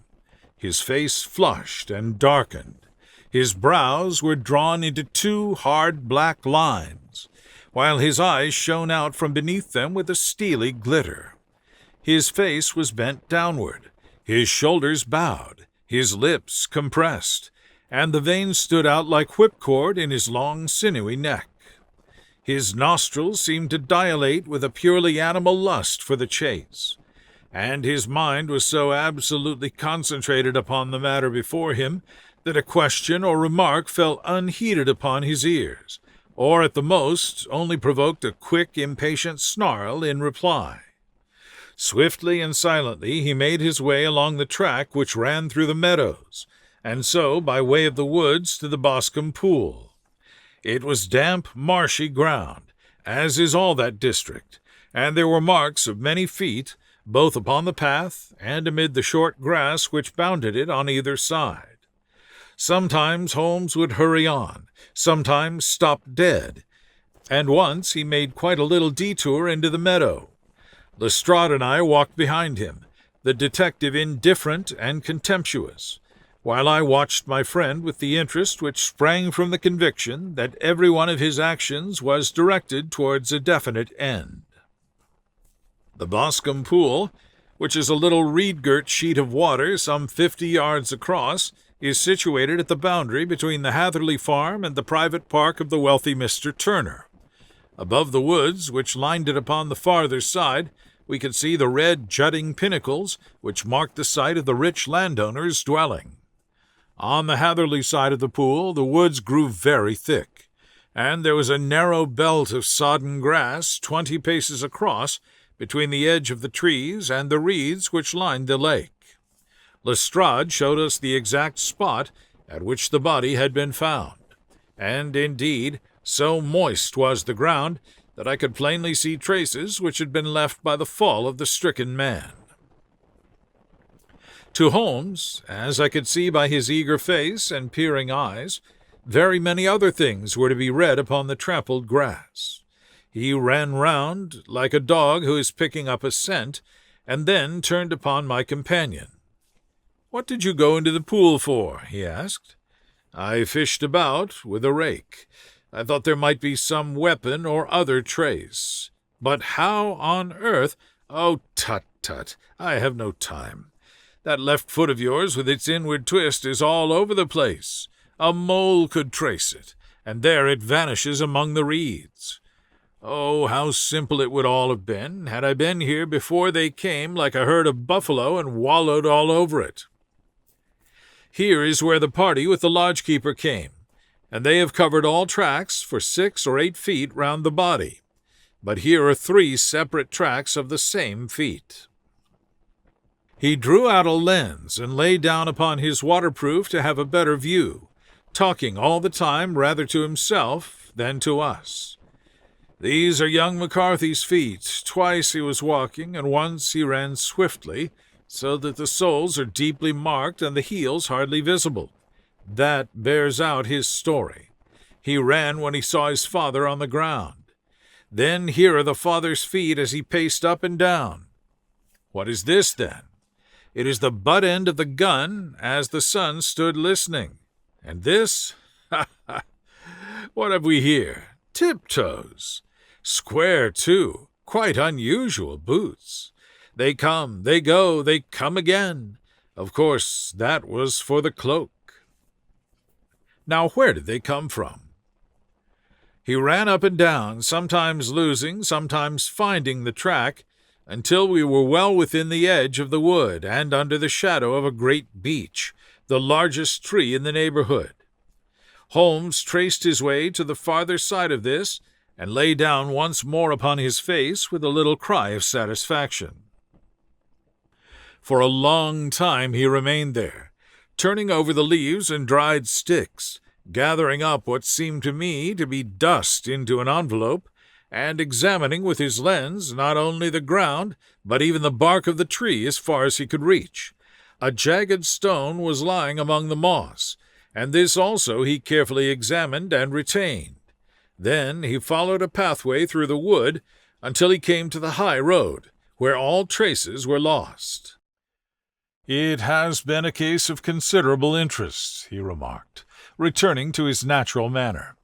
His face flushed and darkened. His brows were drawn into 2 hard black lines, while his eyes shone out from beneath them with a steely glitter. His face was bent downward, his shoulders bowed, his lips compressed, and the veins stood out like whipcord in his long, sinewy neck. His nostrils seemed to dilate with a purely animal lust for the chase, and his mind was so absolutely concentrated upon the matter before him that a question or remark fell unheeded upon his ears, or at the most only provoked a quick, impatient snarl in reply. Swiftly and silently he made his way along the track which ran through the meadows, and so by way of the woods to the Boscome Pool. It was damp, marshy ground, as is all that district, and there were marks of many feet, both upon the path and amid the short grass which bounded it on either side. Sometimes Holmes would hurry on, sometimes stop dead, and once he made quite a little detour into the meadow. Lestrade and I walked behind him, the detective indifferent and contemptuous, while I watched my friend with the interest which sprang from the conviction that every one of his actions was directed towards a definite end. The Boscome Pool, which is a little reed-girt sheet of water some 50 yards across, is situated at the boundary between the Hatherley Farm and the private park of the wealthy Mr. Turner. Above the woods, which lined it upon the farther side, we could see the red jutting pinnacles which marked the site of the rich landowner's dwelling. On the Hatherley side of the pool the woods grew very thick, and there was a narrow belt of sodden grass 20 paces across between the edge of the trees and the reeds which lined the lake. Lestrade showed us the exact spot at which the body had been found, and, indeed, so moist was the ground that I could plainly see traces which had been left by the fall of the stricken man. To Holmes, as I could see by his eager face and peering eyes, very many other things were to be read upon the trampled grass. He ran round like a dog who is picking up a scent, and then turned upon my companion. "What did you go into the pool for?" he asked. "I fished about with a rake. I thought there might be some weapon or other trace. But how on earth— Oh, tut, tut, I have no time. That left foot of yours with its inward twist is all over the place. A mole could trace it, and there it vanishes among the reeds. Oh, how simple it would all have been had I been here before they came like a herd of buffalo and wallowed all over it. Here is where the party with the lodgekeeper came, and they have covered all tracks for 6 or 8 feet round the body. But here are 3 separate tracks of the same feet. He drew out a lens and lay down upon his waterproof to have a better view, talking all the time rather to himself than to us. These are young McCarthy's feet. Twice he was walking, and once he ran swiftly, so that the soles are deeply marked and the heels hardly visible. That bears out his story. He ran when he saw his father on the ground. Then here are the father's feet as he paced up and down. What is this, then? It is the butt end of the gun as the son stood listening. And this? Ha ha! What have we here? Tiptoes. Square, too. Quite unusual boots. They come, they go, they come again. Of course, that was for the cloak. Now, where did they come from? He ran up and down, sometimes losing, sometimes finding the track, until we were well within the edge of the wood and under the shadow of a great beech, the largest tree in the neighborhood. Holmes traced his way to the farther side of this, and lay down once more upon his face with a little cry of satisfaction. For a long time he remained there, turning over the leaves and dried sticks, gathering up what seemed to me to be dust into an envelope, and examining with his lens not only the ground, but even the bark of the tree as far as he could reach. A jagged stone was lying among the moss, and this also he carefully examined and retained. Then he followed a pathway through the wood until he came to the high road, where all traces were lost. "It has been a case of considerable interest," he remarked, returning to his natural manner.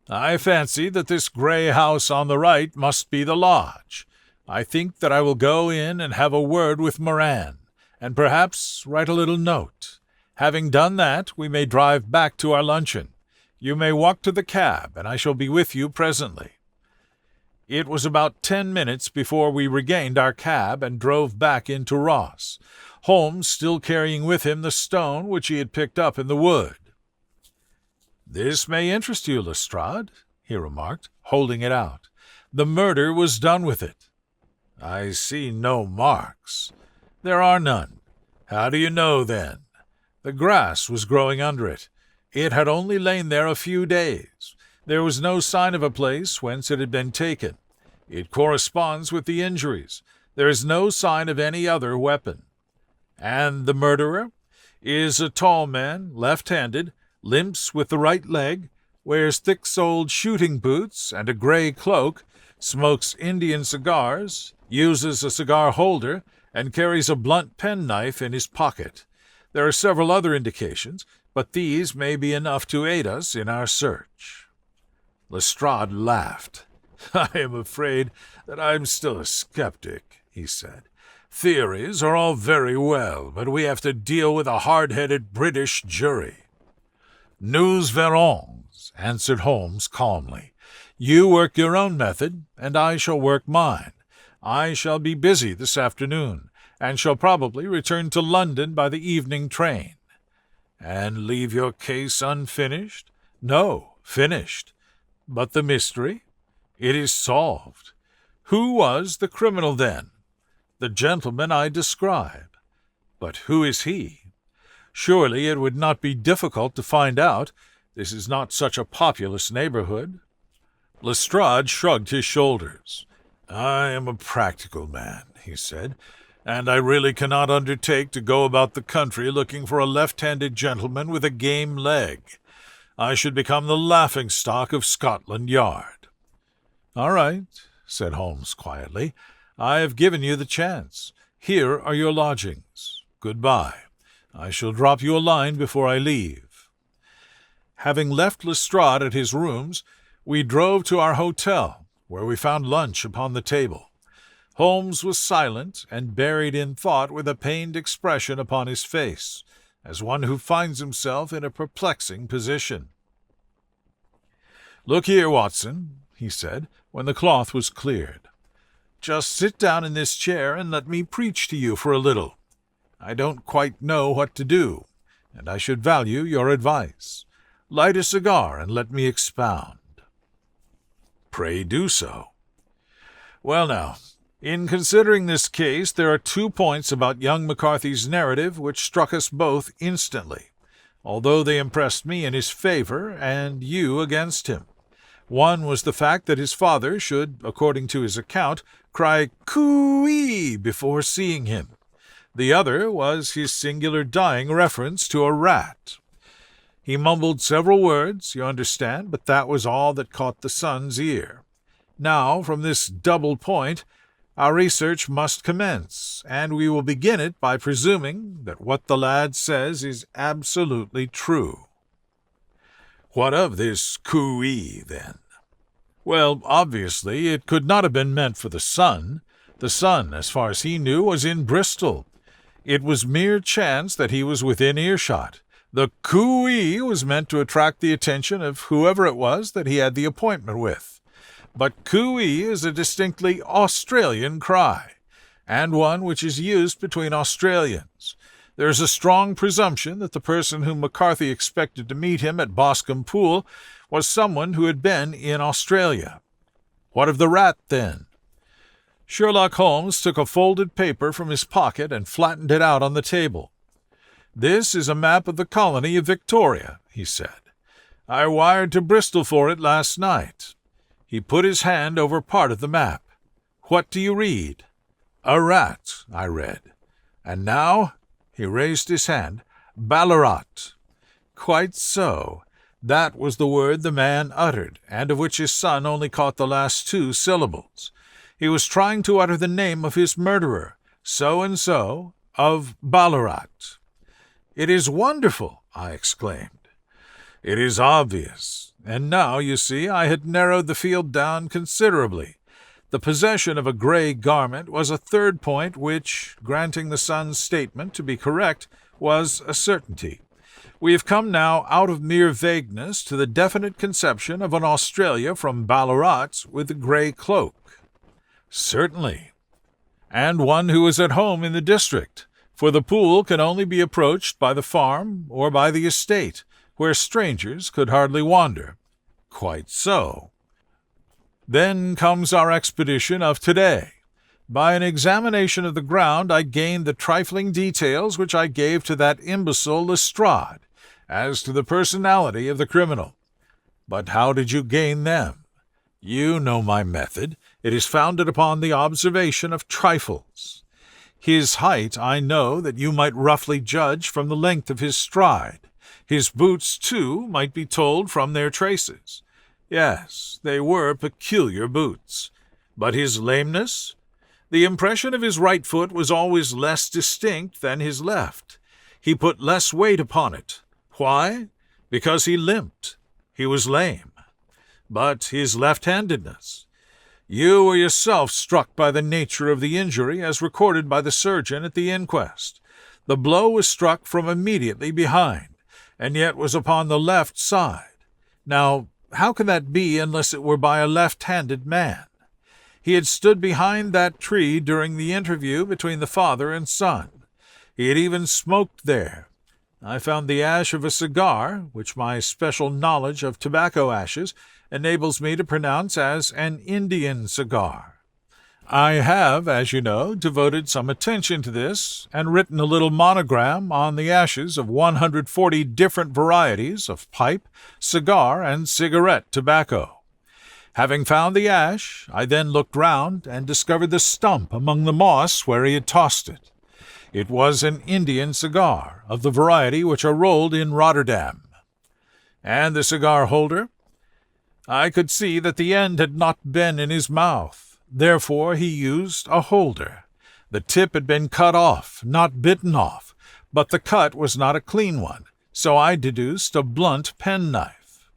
"I fancy that this grey house on the right must be the lodge. I think that I will go in and have a word with Moran, and perhaps write a little note. Having done that, we may drive back to our luncheon. You may walk to the cab, and I shall be with you presently." It was about 10 minutes before we regained our cab and drove back into Ross, Holmes still carrying with him the stone which he had picked up in the wood. "This may interest you, Lestrade," he remarked, holding it out. "The murder was done with it." "I see no marks." "There are none." "How do you know, then?" "The grass was growing under it. It had only lain there a few days. There was no sign of a place whence it had been taken. It corresponds with the injuries. There is no sign of any other weapon." "And the murderer?" "Is a tall man, left-handed, limps with the right leg, wears thick-soled shooting boots and a grey cloak, smokes Indian cigars, uses a cigar holder, and carries a blunt penknife in his pocket. There are several other indications, but these may be enough to aid us in our search." Lestrade laughed. "I am afraid that I am still a skeptic," he said. "Theories are all very well, but we have to deal with a hard-headed British jury." "Nous verrons," answered Holmes calmly. "You work your own method, and I shall work mine. I shall be busy this afternoon, and shall probably return to London by the evening train." "And leave your case unfinished?" "No, finished." "But the mystery?" "It is solved." "Who was the criminal, then?" "The gentleman I describe." "But who is he?" "Surely it would not be difficult to find out. This is not such a populous neighborhood." Lestrade shrugged his shoulders. "I am a practical man," he said, "and I really cannot undertake to go about the country looking for a left-handed gentleman with a game leg. I should become the laughing-stock of Scotland Yard." "All right," said Holmes quietly. "I have given you the chance. Here are your lodgings. Good-bye. I shall drop you a line before I leave." Having left Lestrade at his rooms, we drove to our hotel, where we found lunch upon the table. Holmes was silent and buried in thought with a pained expression upon his face, as one who finds himself in a perplexing position. "Look here, Watson," he said, when the cloth was cleared. "Just sit down in this chair and let me preach to you for a little. I don't quite know what to do, and I should value your advice. Light a cigar and let me expound." "Pray do so." "Well now, in considering this case, there are 2 points about young McCarthy's narrative which struck us both instantly, although they impressed me in his favor and you against him. One was the fact that his father should, according to his account, cry coo-ee before seeing him. The other was his singular dying reference to a rat. He mumbled several words, you understand, but that was all that caught the son's ear. Now, from this double point, our research must commence, and we will begin it by presuming that what the lad says is absolutely true." "What of this coo-ee, then?" "Well, obviously, it could not have been meant for the son. The son, as far as he knew, was in Bristol. It was mere chance that he was within earshot. The coo-ee was meant to attract the attention of whoever it was that he had the appointment with. But coo-ee is a distinctly Australian cry, and one which is used between Australians. There is a strong presumption that the person whom McCarthy expected to meet him at Boscome Pool was someone who had been in Australia. What of the rat, then?" Sherlock Holmes took a folded paper from his pocket and flattened it out on the table. "This is a map of the colony of Victoria," he said. "I wired to Bristol for it last night." He put his hand over part of the map. "What do you read?" "A rat," I read. "And now," he raised his hand, "Ballarat." "Quite so. That was the word the man uttered, and of which his son only caught the last 2 syllables. He was trying to utter the name of his murderer, so-and-so, of Ballarat." "It is wonderful!" I exclaimed. "It is obvious. And now, you see, I had narrowed the field down considerably. The possession of a grey garment was a third point which, granting the son's statement to be correct, was a certainty. We have come now out of mere vagueness to the definite conception of an Australia from Ballarat with a grey cloak." "Certainly. And one who is at home in the district, for the pool can only be approached by the farm or by the estate, where strangers could hardly wander." "Quite so." "Then comes our expedition of today. By an examination of the ground I gained the trifling details which I gave to that imbecile Lestrade, as to the personality of the criminal. But how did you gain them? You know my method. It is founded upon the observation of trifles. His height I know that you might roughly judge from the length of his stride. His boots, too, might be told from their traces. Yes, they were peculiar boots. But his lameness? The impression of his right foot was always less distinct than his left. He put less weight upon it. Why? Because he limped. He was lame. But his left-handedness? You were yourself struck by the nature of the injury as recorded by the surgeon at the inquest. The blow was struck from immediately behind, and yet was upon the left side. Now, how can that be unless it were by a left-handed man? He had stood behind that tree during the interview between the father and son. He had even smoked there. I found the ash of a cigar, which my special knowledge of tobacco ashes enables me to pronounce as an Indian cigar. I have, as you know, devoted some attention to this, and written a little monogram on the ashes of 140 different varieties of pipe, cigar, and cigarette tobacco. Having found the ash, I then looked round and discovered the stump among the moss where he had tossed it. It was an Indian cigar, of the variety which are rolled in Rotterdam. And the cigar-holder? I could see that the end had not been in his mouth. Therefore he used a holder. The tip had been cut off, not bitten off, but the cut was not a clean one, so I deduced a blunt penknife.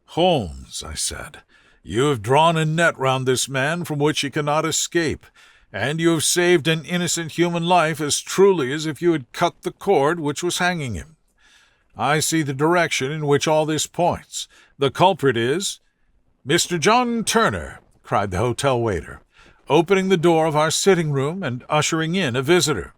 "Holmes," I said, "you have drawn a net round this man from which he cannot escape, and you have saved an innocent human life as truly as if you had cut the cord which was hanging him. I see the direction in which all this points. The culprit is—" "Mr. John Turner," cried the hotel waiter, opening the door of our sitting-room and ushering in a visitor.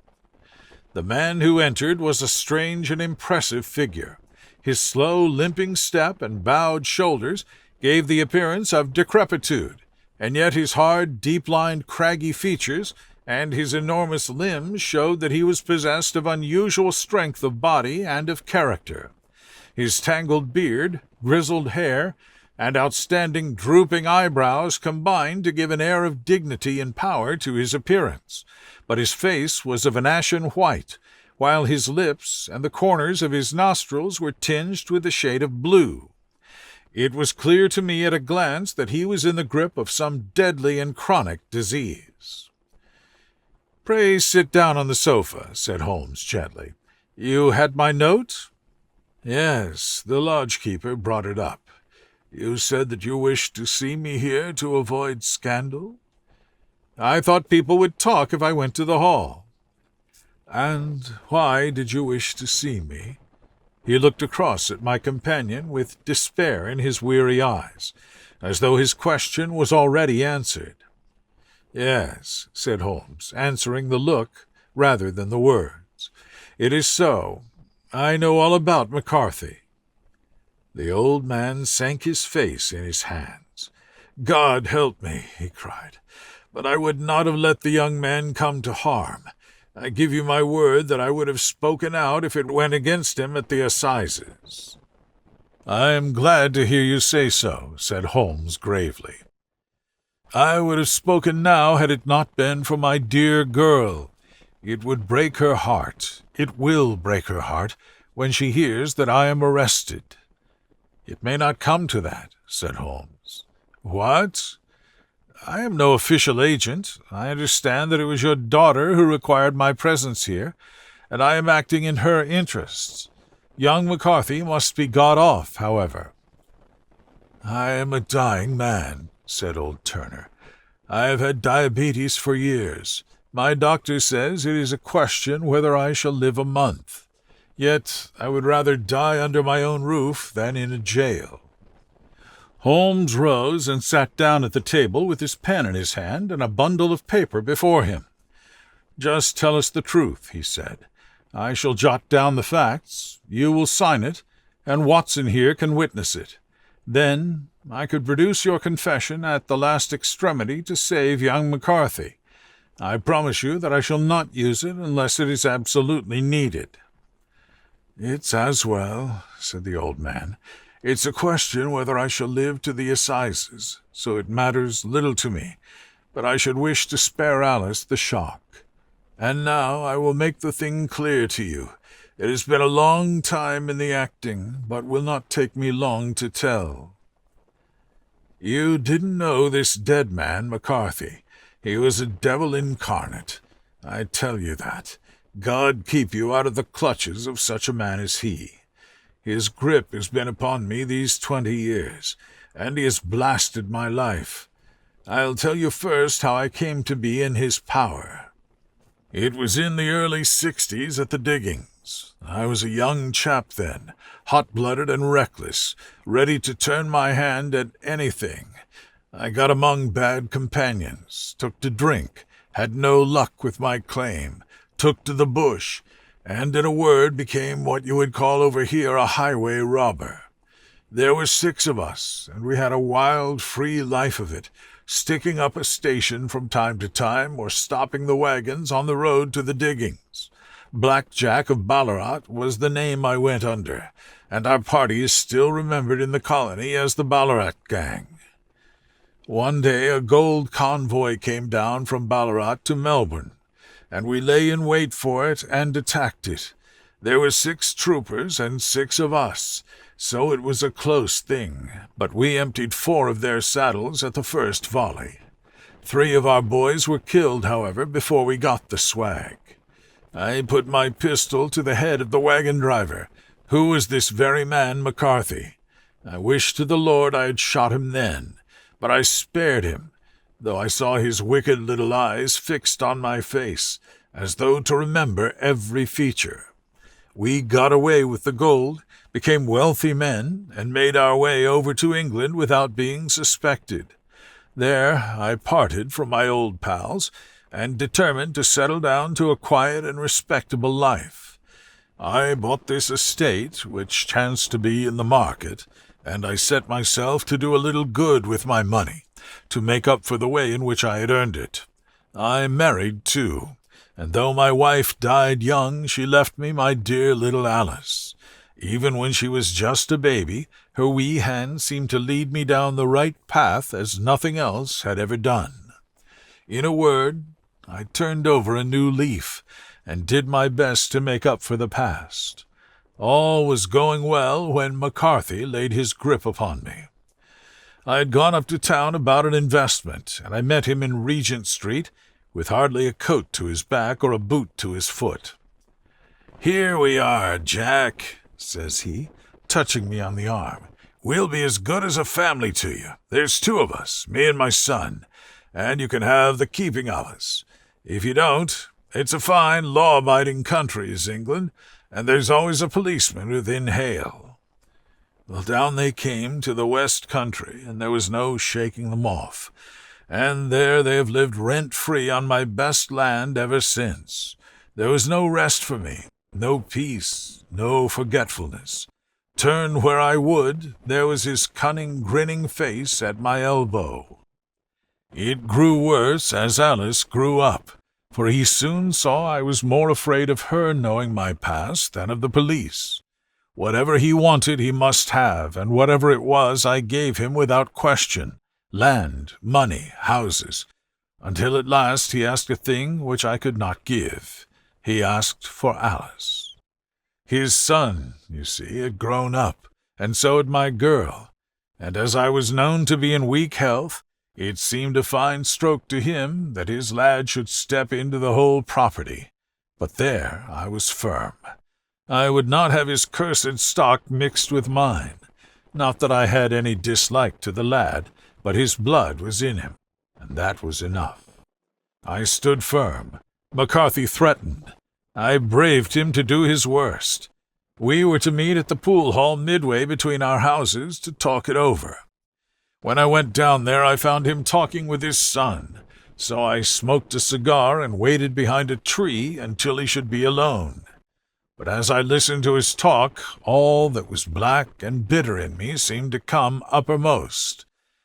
The man who entered was a strange and impressive figure. His slow, limping step and bowed shoulders gave the appearance of decrepitude, and yet his hard, deep-lined, craggy features and his enormous limbs showed that he was possessed of unusual strength of body and of character. His tangled beard, grizzled hair, and outstanding drooping eyebrows combined to give an air of dignity and power to his appearance, but his face was of an ashen white, while his lips and the corners of his nostrils were tinged with a shade of blue. It was clear to me at a glance that he was in the grip of some deadly and chronic disease. "Pray sit down on the sofa," said Holmes gently. "You had my note?" "Yes, the lodge-keeper brought it up. You said that you wished to see me here to avoid scandal?" "I thought people would talk if I went to the hall." "And why did you wish to see me?" He looked across at my companion with despair in his weary eyes, as though his question was already answered. "Yes," said Holmes, answering the look rather than the words. "It is so. I know all about McCarthy." The old man sank his face in his hands. "God help me," he cried, "but I would not have let the young man come to harm. I give you my word that I would have spoken out if it went against him at the assizes." "I am glad to hear you say so," said Holmes gravely. "I would have spoken now had it not been for my dear girl. It would break her heart. It will break her heart when she hears that I am arrested." "It may not come to that," said Holmes. "What?" "I am no official agent. I understand that it was your daughter who required my presence here, and I am acting in her interests. Young McCarthy must be got off, however." "I am a dying man," said old Turner. "I have had diabetes for years. My doctor says it is a question whether I shall live a month. Yet I would rather die under my own roof than in a jail." Holmes rose and sat down at the table with his pen in his hand and a bundle of paper before him. "Just tell us the truth," he said. "I shall jot down the facts, you will sign it, and Watson here can witness it. Then I could produce your confession at the last extremity to save young McCarthy. I promise you that I shall not use it unless it is absolutely needed." "It's as well," said the old man. "It's a question whether I shall live to the assizes, so it matters little to me, but I should wish to spare Alice the shock. And now I will make the thing clear to you. It has been a long time in the acting, but will not take me long to tell. You didn't know this dead man, McCarthy. He was a devil incarnate. I tell you that. God keep you out of the clutches of such a man as he. His grip has been upon me these 20 years, and he has blasted my life. I'll tell you first how I came to be in his power. It was in the early 60s at the diggings. I was a young chap then, hot-blooded and reckless, ready to turn my hand at anything. I got among bad companions, took to drink, had no luck with my claim, took to the bush, and in a word became what you would call over here a highway robber. There were 6 of us, and we had a wild, free life of it, sticking up a station from time to time or stopping the wagons on the road to the diggings. Black Jack of Ballarat was the name I went under, and our party is still remembered in the colony as the Ballarat Gang. One day a gold convoy came down from Ballarat to Melbourne, and we lay in wait for it and attacked it. There were 6 troopers and 6 of us, so it was a close thing, but we emptied 4 of their saddles at the first volley. 3 of our boys were killed, however, before we got the swag. I put my pistol to the head of the wagon driver, who was this very man McCarthy. I wish to the Lord I had shot him then, but I spared him, though I saw his wicked little eyes fixed on my face, as though to remember every feature. We got away with the gold, became wealthy men, and made our way over to England without being suspected. There I parted from my old pals, and determined to settle down to a quiet and respectable life. I bought this estate, which chanced to be in the market, and I set myself to do a little good with my money, to make up for the way in which I had earned it. I married, too, and though my wife died young, she left me my dear little Alice. Even when she was just a baby, her wee hand seemed to lead me down the right path as nothing else had ever done. In a word, I turned over a new leaf, and did my best to make up for the past. All was going well when McCarthy laid his grip upon me. I had gone up to town about an investment, and I met him in Regent Street, with hardly a coat to his back or a boot to his foot. "Here we are, Jack," says he, touching me on the arm. "We'll be as good as a family to you. There's 2 of us, me and my son, and you can have the keeping of us. If you don't, it's a fine, law-abiding country is England, and there's always a policeman within hail." Well, down they came to the West Country, and there was no shaking them off, and there they have lived rent-free on my best land ever since. There was no rest for me, no peace, no forgetfulness. Turn where I would, there was his cunning, grinning face at my elbow. It grew worse as Alice grew up, for he soon saw I was more afraid of her knowing my past than of the police. Whatever he wanted he must have, and whatever it was I gave him without question. Land, money, houses, until at last he asked a thing which I could not give. He asked for Alice. His son, you see, had grown up, and so had my girl, and as I was known to be in weak health, it seemed a fine stroke to him that his lad should step into the whole property. But there I was firm. I would not have his cursed stock mixed with mine. Not that I had any dislike to the lad, but his blood was in him, and that was enough. I stood firm. McCarthy threatened. I braved him to do his worst. We were to meet at the pool hall midway between our houses to talk it over. When I went down there I found him talking with his son, so I smoked a cigar and waited behind a tree until he should be alone. But as I listened to his talk, all that was black and bitter in me seemed to come uppermost.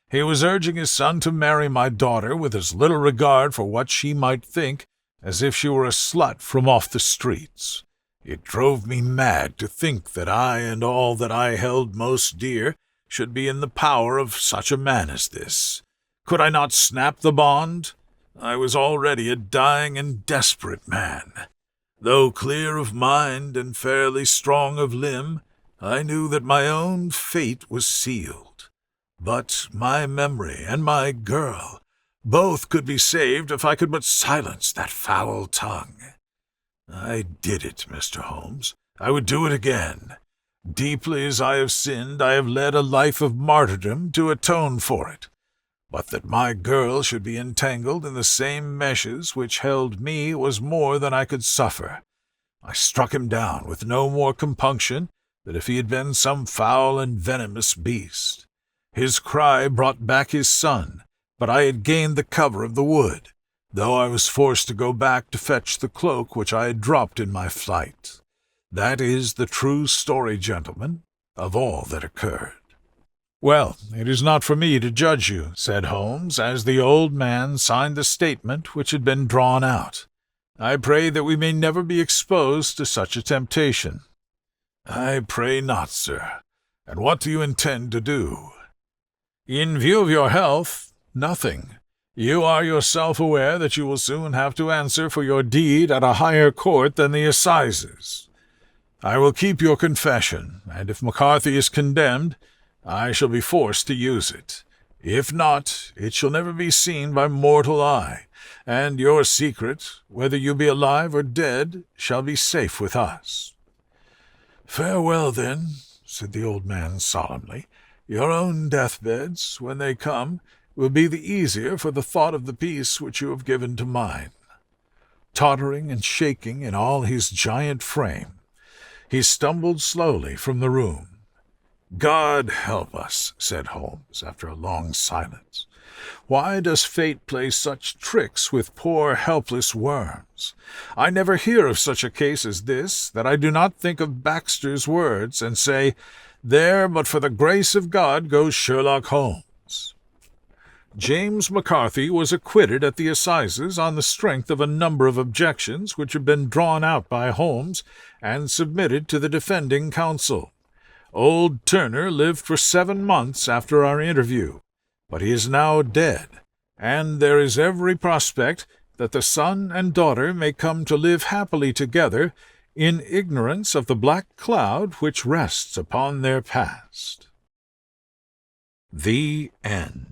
He was urging his son to marry my daughter with as little regard for what she might think as if she were a slut from off the streets. It drove me mad to think that I and all that I held most dear should be in the power of such a man as this. Could I not snap the bond? I was already a dying and desperate man. Though clear of mind and fairly strong of limb, I knew that my own fate was sealed. But my memory and my girl, both could be saved if I could but silence that foul tongue. I did it, Mr. Holmes. I would do it again. Deeply as I have sinned, I have led a life of martyrdom to atone for it. But that my girl should be entangled in the same meshes which held me was more than I could suffer. I struck him down with no more compunction than if he had been some foul and venomous beast. His cry brought back his son, but I had gained the cover of the wood, though I was forced to go back to fetch the cloak which I had dropped in my flight. That is the true story, gentlemen, of all that occurred. "Well, it is not for me to judge you," said Holmes, as the old man signed the statement which had been drawn out. "I pray that we may never be exposed to such a temptation." "I pray not, sir. And what do you intend to do?" "In view of your health, nothing. You are yourself aware that you will soon have to answer for your deed at a higher court than the assizes. I will keep your confession, and if McCarthy is condemned, I shall be forced to use it. If not, it shall never be seen by mortal eye, and your secret, whether you be alive or dead, shall be safe with us." "Farewell, then," said the old man solemnly. "Your own deathbeds, when they come, will be the easier for the thought of the peace which you have given to mine." Tottering and shaking in all his giant frame, He stumbled slowly from the room. "God help us," said Holmes, after a long silence. "Why does fate play such tricks with poor helpless worms? I never hear of such a case as this, that I do not think of Baxter's words, and say, 'There, but for the grace of God, goes Sherlock Holmes.'" James McCarthy was acquitted at the assizes on the strength of a number of objections which had been drawn out by Holmes and submitted to the defending counsel. Old Turner lived for 7 months after our interview, but he is now dead, and there is every prospect that the son and daughter may come to live happily together in ignorance of the black cloud which rests upon their past. The End.